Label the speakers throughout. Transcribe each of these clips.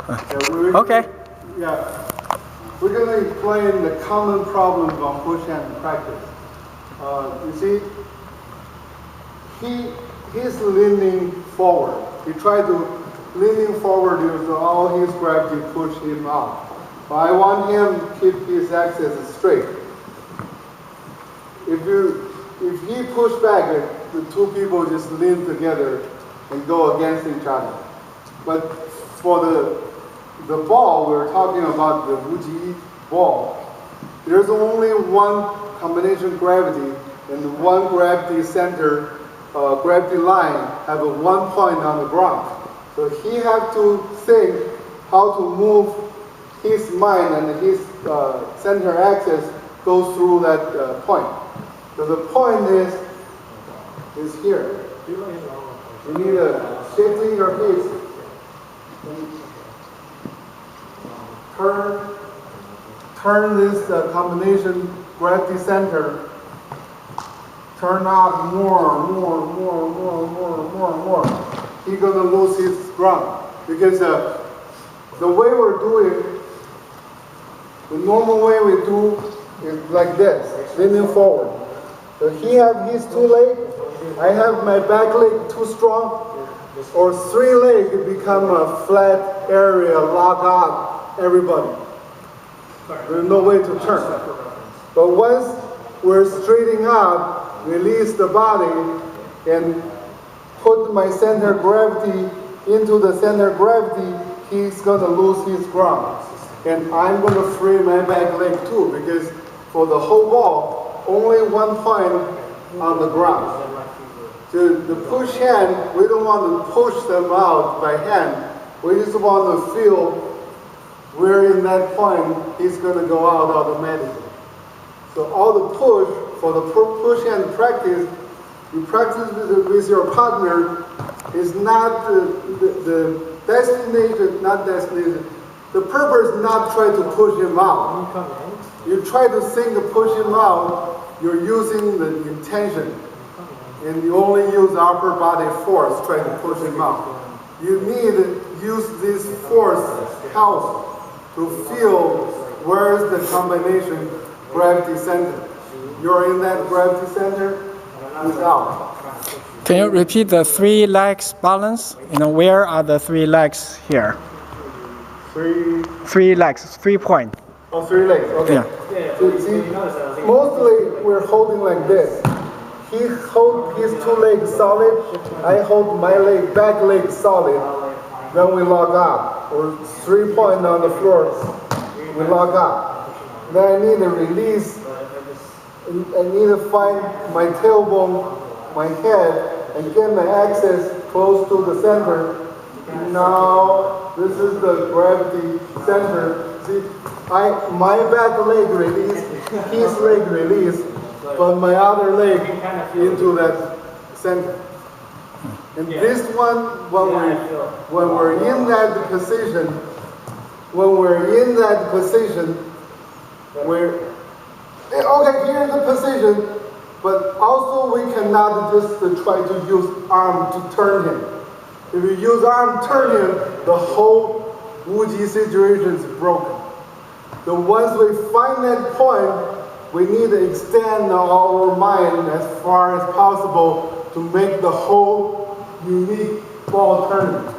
Speaker 1: Okay.
Speaker 2: Yeah. We're going to explain the common problems on push hand practice. You see, he's leaning forward. He tried to leaning forward use all his gravity push him out. But I want him to keep his axis straight. If he push back, the two people just lean together and go against each other. But for the ball, we're talking about the Wuji ball. There's only one combination gravity and one gravity center, gravity line have a 1 point on the ground. So he have to think how to move his mind and his center axis goes through that point. So the point is here. You need a shifting your hips. Turn this combination gravity center. Turn out more. He's gonna lose his ground because the way we're doing, the normal way we do is like this, leaning forward. So he have his two legs, I have my back leg too strong, or three legs become a flat area, lock up everybody. There's no way to turn. But once we're straightening up, release the body, and put my center gravity into the center gravity, he's gonna lose his ground. And I'm gonna free my back leg too, because for the whole ball, only 1 point on the ground. So the push hand, we don't want to push them out by hand. We just want to feel where in that point he's gonna go out automatically. So all the push, for the push hand practice, you practice with your partner is not the destination, not destination. The purpose is not try to push him out. You try to think to push him out, you're using the intention. And you only use upper body force try to push him out. You need to use this force help to feel where is the combination gravity center. You're in that gravity center, without.
Speaker 1: Can you repeat the 3 legs balance? Where are the 3 legs here? 3 legs, 3 points.
Speaker 2: Oh, 3 legs, okay.
Speaker 1: Yeah.
Speaker 2: So see, mostly we're holding like this. He holds his 2 legs solid, I hold my back leg solid. Then we lock up, or 3 points on the floor, we lock up. Then I need to release, I need to find my tailbone, my head, and get my axis close to the center. Now, this is the gravity center. See, my back leg release, his leg release, but my other leg into that center. And this one, when we're in that position, okay, here's the position, but also we cannot just try to use arm to turn him. If you use arm to turn him, the whole Wuji situation is broken. So once we find that point, we need to extend our mind as far as possible to make the whole unique ball turning.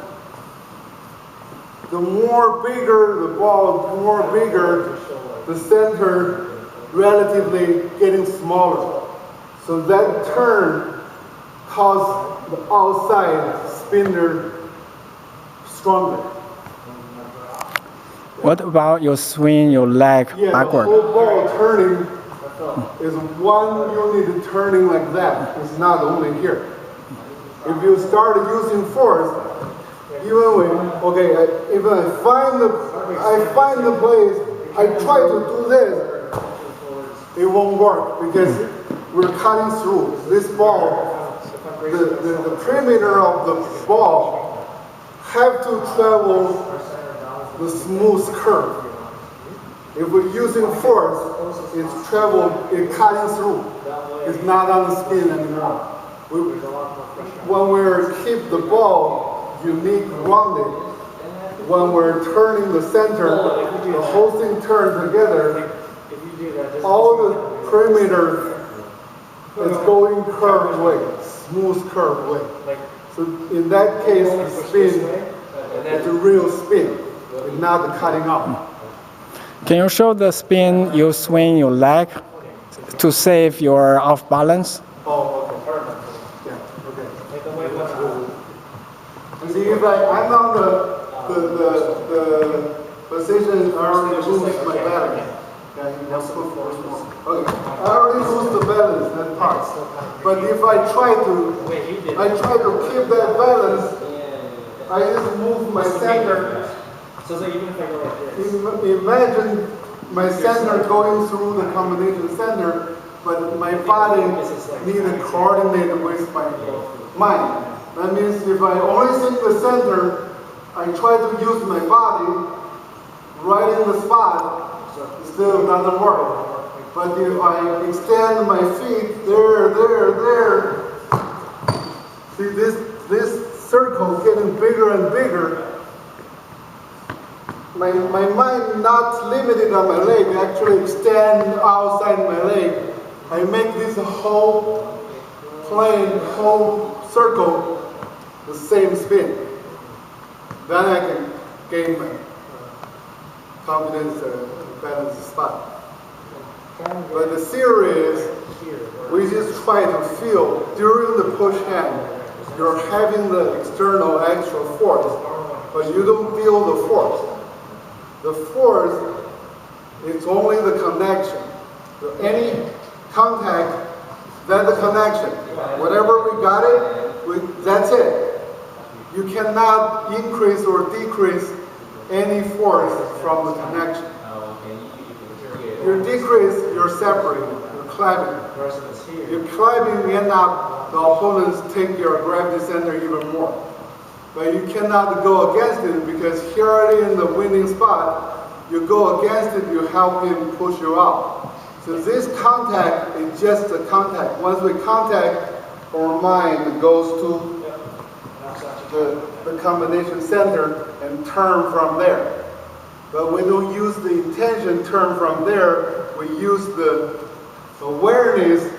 Speaker 2: The more bigger the ball, the more bigger the center relatively getting smaller. So that turn causes the outside spinner stronger.
Speaker 1: What about you swing your leg backward?
Speaker 2: The whole ball turning is one unit turning like that. It's not only here. If you start using force, if I find the place, I try to do this, it won't work because we're cutting through. This ball, the perimeter of the ball have to travel the smooth curve. If we're using force, it's cutting through. It's not on the skin anymore. When we keep the ball unique rounded, when we're turning the center, the whole thing turns together. All the perimeter is going curved way, smooth curved way. So in that case, the spin is a real spin, it's not the cutting off.
Speaker 1: Can you show the spin you swing your leg to save your off balance?
Speaker 2: Oh, okay. Yeah, okay. See, if I'm on the position, I already lose my balance. Okay, I already lose the balance, that part. But if I try to keep that balance, I just move my center. Imagine my center going through the combination center, but my body needs to coordinate with my mind. That means if I only think the center, I try to use my body right in the spot, it still doesn't work. But if I extend my feet there, see this circle getting bigger and bigger. My mind not limited on my leg, actually extend outside my leg. I make this whole plane, whole circle, the same spin. Then I can gain my confidence balance spot. But the theory is, we just try to feel during the push hand, you're having the external extra force, but you don't feel the force. The force is only the connection. So any contact, that's the connection. Whatever we got it, that's it. You cannot increase or decrease any force from the connection. You decrease, you're separating, you're clapping. You're clapping, you end up, the opponents take your gravity center even more. But you cannot go against it because here already in the winning spot, you go against it, you help him push you out. So this contact is just a contact. Once we contact, our mind goes to the combination center and turn from there. But we don't use the intention turn from there, we use the awareness,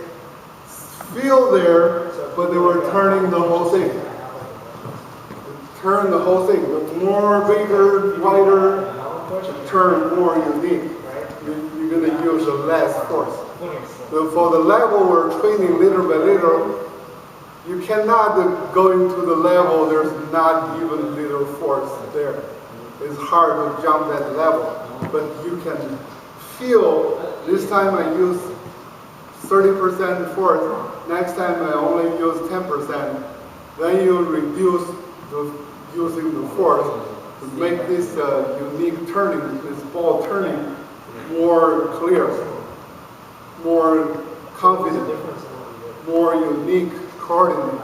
Speaker 2: feel there, but they were turning the whole thing. Turn the whole thing. The more bigger, wider, turn more unique. You're going to use the less force. So for the level we're training little by little, you cannot go into the level there's not even little force there. It's hard to jump that level. But you can feel, this time I use 30% force, next time I only use 10%. Then you reduce using the force to make this unique turning, this ball turning, more clear, more confident, more unique coordinate.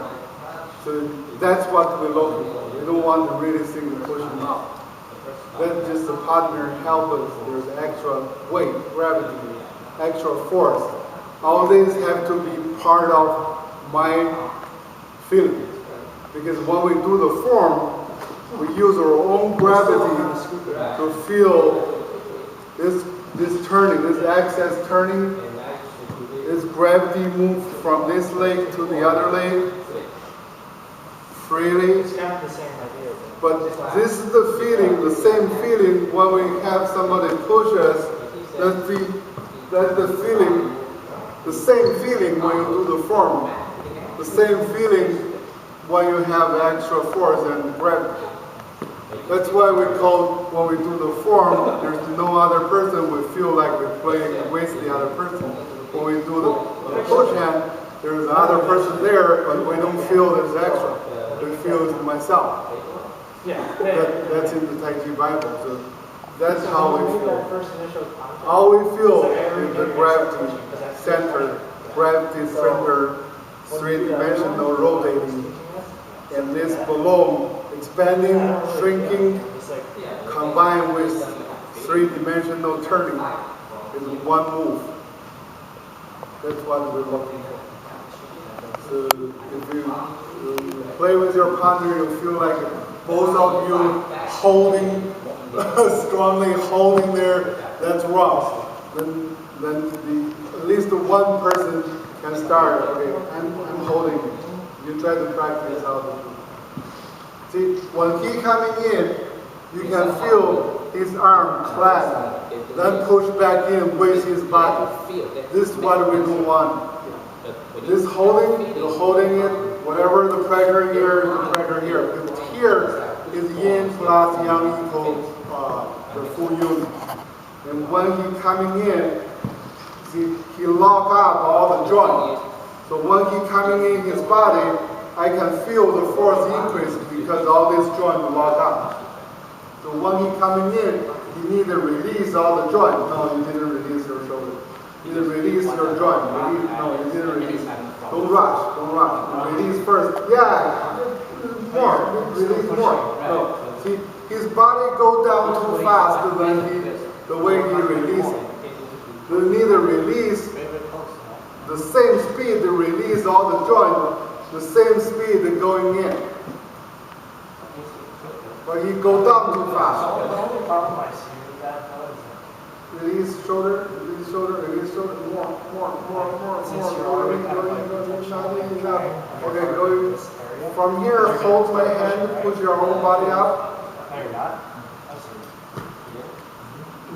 Speaker 2: So that's what we're looking for. We don't want to really think of pushing out. That's just the partner help us. There's extra weight, gravity, extra force. All these have to be part of my feeling. Because when we do the form, we use our own gravity to feel this turning, this axis turning, this gravity move from this leg to the other leg freely.
Speaker 3: It's kind of the same idea.
Speaker 2: But this is the feeling, the same feeling when we have somebody push us. That's the feeling, the same feeling when you do the form, the same feeling when you have extra force and gravity. That's why we call, when we do the form, there's no other person, we feel like we're playing with the other person. When we do the push hand, there's another person there, but we don't feel there's extra. We feel it's myself. That's in the Tai Chi Bible. So that's how we feel. How we feel is the gravity center, three-dimensional rotating. And this balloon expanding, shrinking, combined with three-dimensional turning is one move. That's what we're looking for. So if you play with your partner, you feel like both of you holding, strongly holding there, that's wrong. Then at least one person can start. Okay, I'm holding it. You try to practice out. See, when he coming in, you can feel his arm clasp, then push back in with his body. This is what we don't want. This holding, you're holding it, whatever the pressure here is the pressure here. Because here is yin plus yang equals the full unit. And when he coming in, see, he lock up all the joints. So when he coming in his body, I can feel the force increase because all these joints lock up. So when he coming in, you need to release all the joints. No, you didn't release your shoulder. You didn't release your joint. No, you didn't release. Don't rush. Don't rush. Release first. Yeah, more. Release more. No. See, his body go down too fast than the way he releases. You need to release the same speed to release all the joints, the same speed to going in. But he go down too fast.
Speaker 3: The only problem I see with that though is that
Speaker 2: Release shoulder, release shoulder, release shoulder, more. Going, not enough. Okay, going. From here, hold my hand, put your whole body up.
Speaker 3: no, you're not.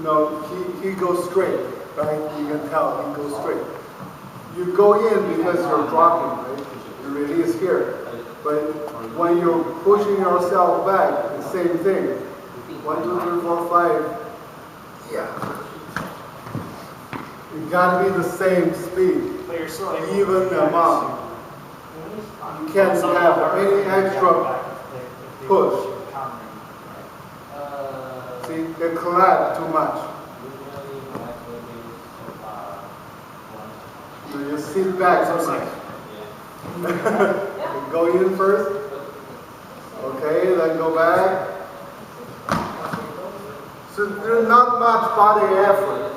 Speaker 2: No, he goes straight, right? You can tell, he goes straight. You go in because you're dropping, right? You release here. But when you're pushing yourself back, the same thing. 1, 2, 3, 4, 5. Yeah. It gotta be the same speed,
Speaker 3: But you're still able
Speaker 2: even amount. You can't have any extra push. See, they collapse too much. So you sit back so much. Go in first. Okay, then go back. So there's not much body effort.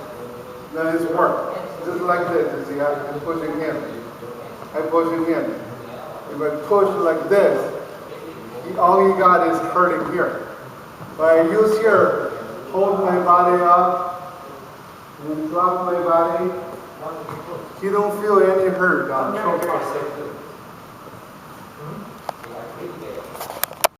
Speaker 2: Then it's work. Just like this. You see, I'm pushing him. I'm pushing him. If I push like this, all you got is hurting here. But I use here, hold my body up, and drop my body. You don't feel any hurt on shoulder.